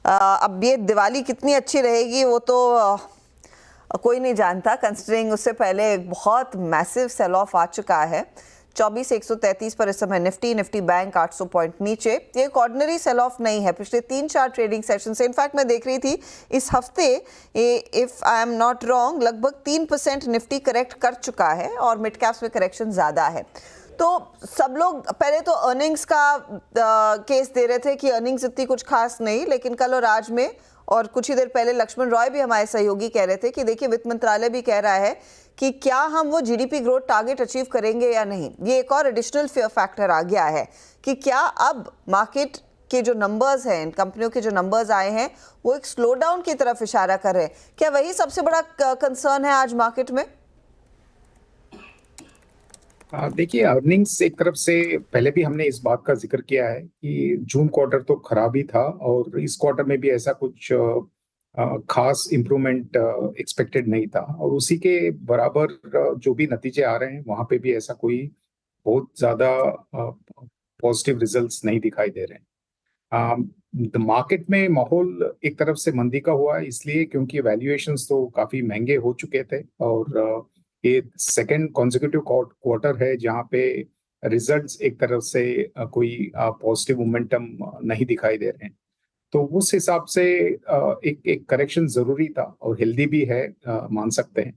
अब ये दिवाली कितनी अच्छी रहेगी वो तो कोई नहीं जानता, कंसिडरिंग उससे पहले बहुत मैसिव सेल ऑफ आ चुका है। 24,133 पर इस समय निफ्टी बैंक 800 पॉइंट नीचे। ये एक ऑर्डिनरी सेल ऑफ नहीं है, पिछले 3-4 ट्रेडिंग सेशन से। इनफैक्ट मैं देख रही थी इस हफ्ते if I am not wrong लगभग 3% निफ्टी करेक्ट कर चुका है और मिड कैप्स में करेक्शन ज़्यादा है। तो सब लोग पहले तो अर्निंग्स का केस दे रहे थे कि अर्निंग्स इतनी कुछ खास नहीं, लेकिन कल और आज में और कुछ ही देर पहले लक्ष्मण रॉय भी हमारे सहयोगी कह रहे थे कि देखिए वित्त मंत्रालय भी कह रहा है कि क्या हम वो जीडीपी ग्रोथ टारगेट अचीव करेंगे या नहीं। ये एक और एडिशनल फैक्टर आ गया है कि क्या अब मार्केट के जो नंबर्स हैं, इन कंपनियों के जो नंबर्स आए हैं वो एक स्लो डाउन की तरफ इशारा कर रहे हैं। क्या वही सबसे बड़ा कंसर्न है आज मार्केट में? देखिए, अर्निंग्स एक तरफ से पहले भी हमने इस बात का जिक्र किया है कि जून क्वार्टर तो खराब ही था और इस क्वार्टर में भी ऐसा कुछ खास इम्प्रूवमेंट एक्सपेक्टेड नहीं था और उसी के बराबर जो भी नतीजे आ रहे हैं वहां पे भी ऐसा कोई बहुत ज्यादा पॉजिटिव रिजल्ट्स नहीं दिखाई दे रहे हैं। मार्केट में माहौल एक तरफ से मंदी का हुआ इसलिए क्योंकि वैल्यूएशंस तो काफी महंगे हो चुके थे और ये सेकेंड कॉन्जिक्यूटिव क्वार्टर है जहां पे रिजल्ट्स एक तरफ से कोई पॉजिटिव मोमेंटम नहीं दिखाई दे रहे हैं। तो उस हिसाब से एक एक करेक्शन जरूरी था और हेल्दी भी है, मान सकते हैं,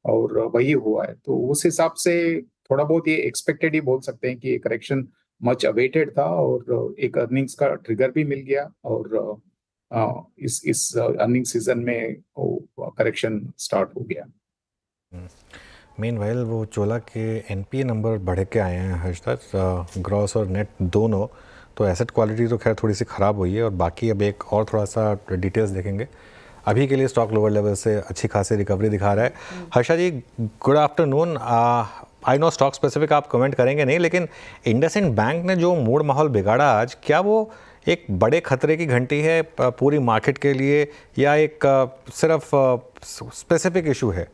और वही हुआ है। तो उस हिसाब से थोड़ा बहुत ये एक्सपेक्टेड ही बोल सकते हैं कि ये करेक्शन मच अवेटेड था और एक अर्निंग्स का ट्रिगर भी मिल गया और इस अर्निंग सीजन में करेक्शन स्टार्ट हो गया। मीनवाइल वो चोला के एनपीए नंबर बढ़ के आए हैं हर्षद, ग्रॉस और नेट दोनों। तो एसेट क्वालिटी तो खैर थोड़ी सी ख़राब हुई है और बाकी अब एक और थोड़ा सा डिटेल्स देखेंगे। अभी के लिए स्टॉक लोअर लेवल से अच्छी खासी रिकवरी दिखा रहा है। Harsha ji, good afternoon. I know stock specific आप कमेंट करेंगे नहीं, लेकिन इंडसइंड बैंक ने जो मूड माहौल बिगाड़ा आज, क्या वो एक बड़े खतरे की घंटी है पूरी मार्केट के लिए या एक सिर्फ स्पेसिफिक इशू है?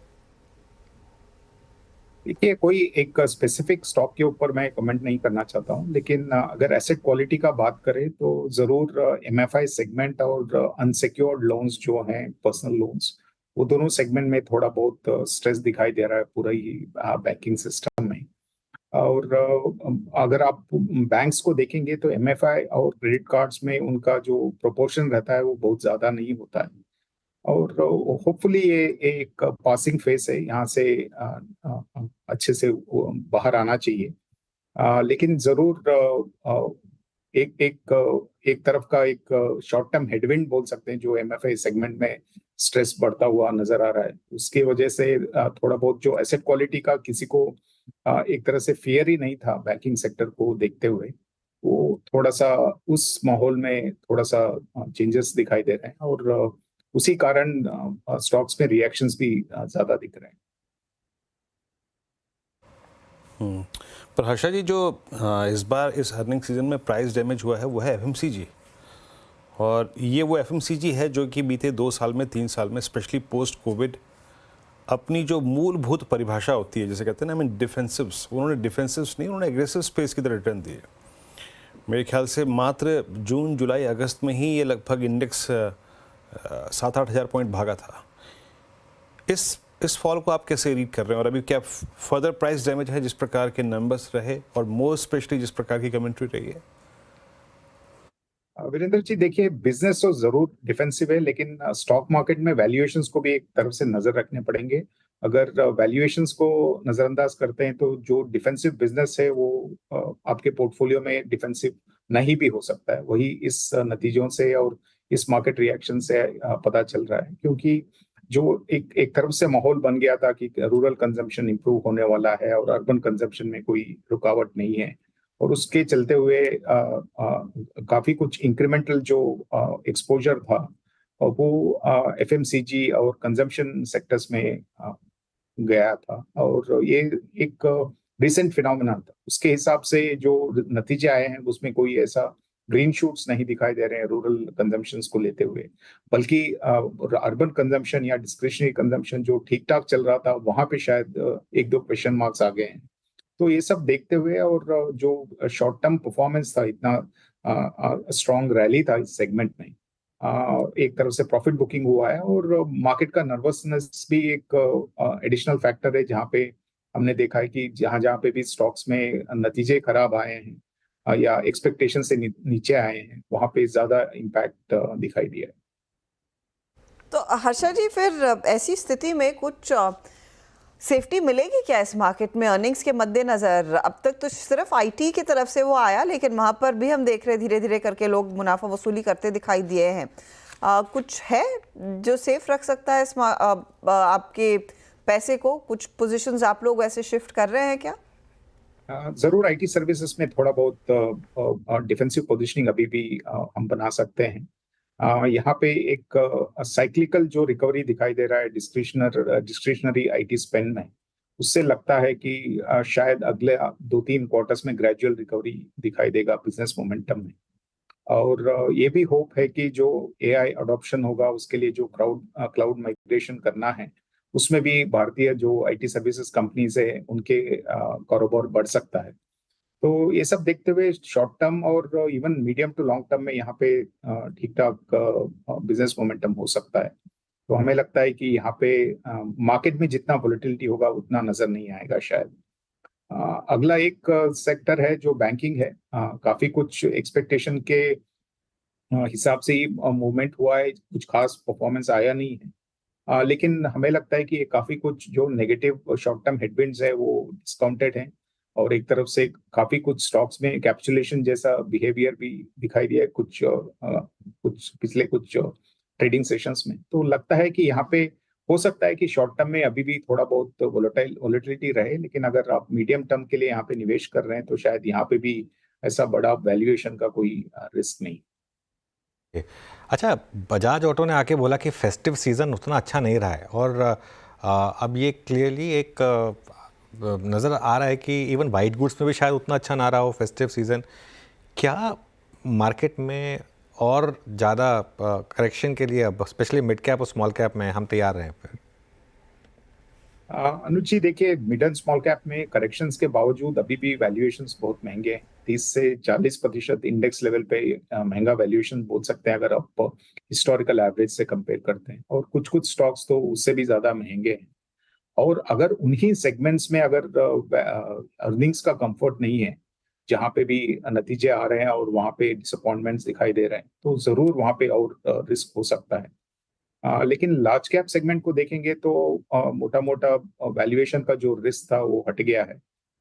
देखिए, कोई एक स्पेसिफिक स्टॉक के ऊपर मैं कमेंट नहीं करना चाहता हूं, लेकिन अगर एसेट क्वालिटी का बात करें तो जरूर एमएफआई सेगमेंट और अनसिक्योर्ड लोन्स जो हैं, पर्सनल लोन्स, वो दोनों सेगमेंट में थोड़ा बहुत स्ट्रेस दिखाई दे रहा है पूरा ही बैंकिंग सिस्टम में। और अगर आप बैंक्स को देखेंगे तो एमएफआई और क्रेडिट कार्ड्स में उनका जो प्रोपोर्शन रहता है वो बहुत ज्यादा नहीं होता है और होपफुली ये एक पासिंग फेस है, यहाँ से अच्छे से बाहर आना चाहिए। लेकिन जरूर एक तरफ का एक शॉर्ट टर्म हेडविंड बोल सकते हैं जो एमएफआई सेगमेंट में स्ट्रेस बढ़ता हुआ नजर आ रहा है। उसकी वजह से थोड़ा बहुत जो एसेट क्वालिटी का किसी को एक तरह से फियर ही नहीं था बैंकिंग सेक्टर को देखते हुए, वो थोड़ा सा उस माहौल में थोड़ा सा चेंजेस दिखाई दे रहे हैं और उसी कारण स्टॉक्स में रिएक्शंस भी ज्यादा दिख रहे हैं। पर हर्षा जी, जो इस बार इस अर्निंग सीजन में प्राइस डैमेज हुआ है वो है एफएमसीजी, और ये वो एफएमसीजी है जो कि बीते 2 साल में 3 साल में स्पेशली पोस्ट कोविड अपनी जो मूलभूत परिभाषा होती है, जैसे कहते हैं ना, हमें डिफेंसिव्स, उन्होंने डिफेंसिव्स नहीं, उन्होंने एग्रेसिव स्पेस की तरह रिटर्न दिए। मेरे ख्याल से मात्र जून जुलाई अगस्त में ही ये लगभग इंडेक्स 7-8 हज़ार पॉइंट भागा था। इस फॉल को आप कैसे रीड कर रहे हैं और अभी क्या फर्दर प्राइस डैमेज है जिस प्रकार के नंबर्स रहे और मोर स्पेशली जिस प्रकार की कमेंट्री रही है? वीरेंद्र जी, देखिए, बिजनेस तो जरूर डिफेंसिव है, लेकिन स्टॉक मार्केट में वैल्यूएशंस को भी एक तरफ से नजर रखने पड़ेंगे। अगर वैल्यूएशंस को नजरअंदाज करते हैं तो जो डिफेंसिव बिजनेस है वो आपके पोर्टफोलियो में डिफेंसिव नहीं भी हो सकता है। वही इस नतीजों से और इस मार्केट रिएक्शन से पता चल रहा है, क्योंकि जो एक तरफ से माहौल बन गया था कि रूरल कंजम्पशन इंप्रूव होने वाला है और अर्बन कंजम्पशन में कोई रुकावट नहीं है, और उसके चलते हुए काफी कुछ इंक्रीमेंटल जो एक्सपोजर था और वो एफएमसीजी और कंजम्पशन सेक्टर्स में गया था और ये एक रिसेंट फिनोमेना था। उसके हिसाब से जो नतीजे आए हैं उसमें कोई ऐसा ग्रीन शूट्स नहीं दिखाई दे रहे हैं रूरल कंजम्पशन को लेते हुए, बल्कि अर्बन कंजम्पशन या डिस्क्रिशनरी कंजम्पशन जो ठीक ठाक चल रहा था वहां पे शायद 1-2 क्वेश्चन मार्क्स आ गए हैं। तो ये सब देखते हुए और जो शॉर्ट टर्म परफॉर्मेंस था, इतना स्ट्रॉन्ग रैली था इस सेगमेंट में, एक तरफ से प्रॉफिट बुकिंग हुआ है और मार्केट का नर्वसनेस भी एक एडिशनल फैक्टर है, जहाँ पे हमने देखा है कि जहाँ जहाँ पे भी स्टॉक्स में नतीजे खराब आए हैं या एक्सपेक्टेशन से नीचे आए हैं, वहाँ पे ज्यादा इम्पैक्ट दिखाई दिया है। तो हर्षा जी, फिर ऐसी स्थिति में कुछ सेफ्टी मिलेगी क्या इस मार्केट में अर्निंग्स के मद्देनजर? अब तक तो सिर्फ आईटी की तरफ से वो आया, लेकिन वहां पर भी हम देख रहे हैं धीरे धीरे करके लोग मुनाफा वसूली करते दिखाई दिए हैं। कुछ है जो सेफ रख सकता है आपके पैसे को? कुछ पोजीशंस आप लोग ऐसे शिफ्ट कर रहे हैं क्या? जरूर आईटी सर्विसेज में थोड़ा बहुत डिफेंसिव पोजीशनिंग अभी भी हम बना सकते हैं। यहाँ पे एक साइक्लिकल जो रिकवरी दिखाई दे रहा है डिस्क्रिशनरी आईटी स्पेंड में, उससे लगता है कि शायद अगले 2-3 क्वार्टर्स में ग्रेजुअल रिकवरी दिखाई देगा बिजनेस मोमेंटम में। और ये भी होप है कि जो एआई अडॉप्शन होगा उसके लिए जो क्लाउड माइग्रेशन करना है, उसमें भी भारतीय जो आईटी सर्विसेज कंपनीज है उनके कारोबार बढ़ सकता है। तो ये सब देखते हुए शॉर्ट टर्म और even medium to long term में यहाँ पे ठीक ठाक बिजनेस मोमेंटम हो सकता है। तो हमें लगता है कि यहाँ पे मार्केट में जितना वोलेटिलिटी होगा उतना नजर नहीं आएगा शायद। अगला एक सेक्टर है जो बैंकिंग है। काफी कुछ एक्सपेक्टेशन के हिसाब से ही मूवमेंट हुआ है, कुछ खास परफॉर्मेंस आया नहीं है। लेकिन हमें लगता है कि ये काफी कुछ जो नेगेटिव शॉर्ट टर्म हेडविंड्स है वो डिस्काउंटेड है, और एक तरफ से काफी कुछ स्टॉक्स में कैप्सुलेशन जैसा बिहेवियर भी दिखाई दिया है कुछ पिछले कुछ ट्रेडिंग सेशंस में। तो लगता है कि यहाँ पे हो सकता है कि शॉर्ट टर्म में अभी भी थोड़ा बहुत वोलेटिलिटी रहे, लेकिन अगर आप मीडियम टर्म के लिए यहाँ पे निवेश कर रहे हैं तो शायद यहाँ पे भी ऐसा बड़ा वैल्यूएशन का कोई रिस्क नहीं। अच्छा, बजाज ऑटो ने आके बोला कि फेस्टिव सीज़न उतना अच्छा नहीं रहा है, और अब ये क्लियरली एक नज़र आ रहा है कि इवन वाइट गुड्स में भी शायद उतना अच्छा ना रहा हो फेस्टिव सीज़न। क्या मार्केट में और ज़्यादा करेक्शन के लिए अब स्पेशली मिड कैप और स्मॉल कैप में हम तैयार हैं फिर? अनुज जी, देखिए, मिड एंड स्मॉल कैप में करेक्शंस के बावजूद अभी भी वैल्यूएशंस बहुत महंगे हैं। 30 से 40% इंडेक्स लेवल पे महंगा वैल्यूएशन बोल सकते हैं अगर आप हिस्टोरिकल एवरेज से कंपेयर करते हैं, और कुछ कुछ स्टॉक्स तो उससे भी ज्यादा महंगे हैं। और अगर उन्हीं सेगमेंट्स में अगर अर्निंग्स का कंफर्ट नहीं है, जहां पे भी नतीजे आ रहे हैं और वहां पे डिसअपॉइंटमेंट्स दिखाई दे रहे हैं, तो जरूर वहां पे और रिस्क हो सकता है। लेकिन लार्ज कैप सेगमेंट को देखेंगे तो मोटा मोटा वैल्यूएशन का जो रिस्क था वो हट गया है।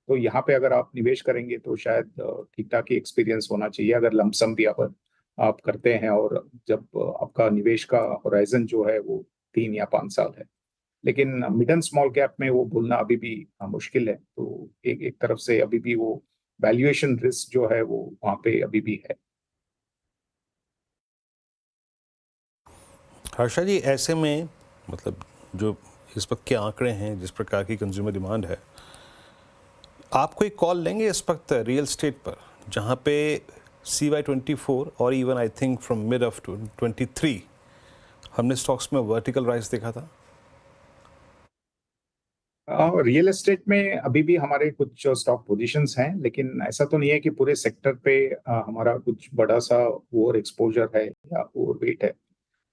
तो यहाँ पे अगर आप निवेश करेंगे तो शायद ठीक ठाक ही एक्सपीरियंस होना चाहिए, अगर लमसम भी आप करते हैं, और जब आपका निवेश का होराइजन जो है वो 3 या 5 साल है। लेकिन मिड एंड स्मॉल कैप में वो बोलना अभी भी मुश्किल है। तो एक तरफ से अभी भी वो वैल्यूएशन रिस्क जो है वो वहां पे अभी भी है। हर्षा जी, ऐसे में मतलब जो इस वक्त के आंकड़े हैं, जिस प्रकार की कंज्यूमर डिमांड है, आप कोई कॉल लेंगे इस वक्त रियल एस्टेट पर, जहां पे CY24 और even I think from mid of 23 हमने स्टॉक्स में वर्टिकल राइज देखा था? रियल एस्टेट में अभी भी हमारे कुछ स्टॉक पोजीशंस हैं, लेकिन ऐसा तो नहीं है कि पूरे सेक्टर पे हमारा कुछ बड़ा सा ओवर एक्सपोजर है या ओवर वेट है।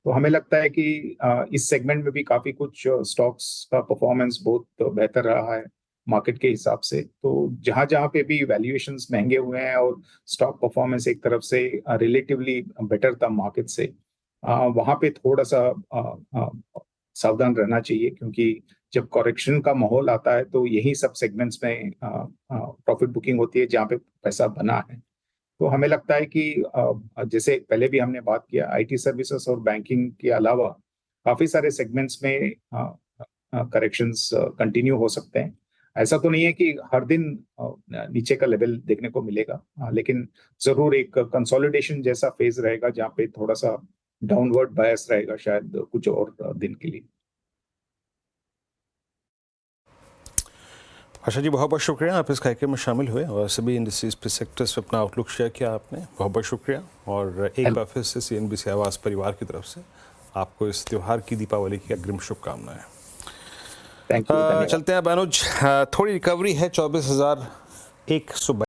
तो हमें लगता है कि इस सेगमेंट में भी काफी कुछ स्टॉक्स का परफॉर्मेंस बहुत बेहतर रहा है मार्केट के हिसाब से। तो जहां जहां पे भी वैल्यूएशंस महंगे हुए हैं और स्टॉक परफॉर्मेंस एक तरफ से रिलेटिवली बेटर था मार्केट से, वहां पे थोड़ा सा सावधान रहना चाहिए, क्योंकि जब करेक्शन का माहौल आता है तो यही सब सेगमेंट्स में प्रॉफिट बुकिंग होती है जहाँ पे पैसा बना है। तो हमें लगता है कि जैसे पहले भी हमने बात किया, आईटी सर्विसेज और बैंकिंग के अलावा काफी सारे सेगमेंट्स में करेक्शंस कंटिन्यू हो सकते हैं। ऐसा तो नहीं है कि हर दिन नीचे का लेवल देखने को मिलेगा, लेकिन जरूर एक कंसोलिडेशन जैसा फेज रहेगा जहाँ पे थोड़ा सा डाउनवर्ड बायस रहेगा शायद कुछ और दिन के लिए। हर्षा जी, बहुत बहुत शुक्रिया, आप इस कार्यक्रम में शामिल हुए और सभी इंडस्ट्रीज पे सेक्टर्स पे अपना आउटलुक शेयर किया आपने। बहुत बहुत शुक्रिया, और एक बार फिर से CNBC आवाज़ परिवार की तरफ से आपको इस त्यौहार की, दीपावली की अग्रिम शुभकामनाएं। Thank you. चलते हैं अब अनुज, थोड़ी रिकवरी है 24,142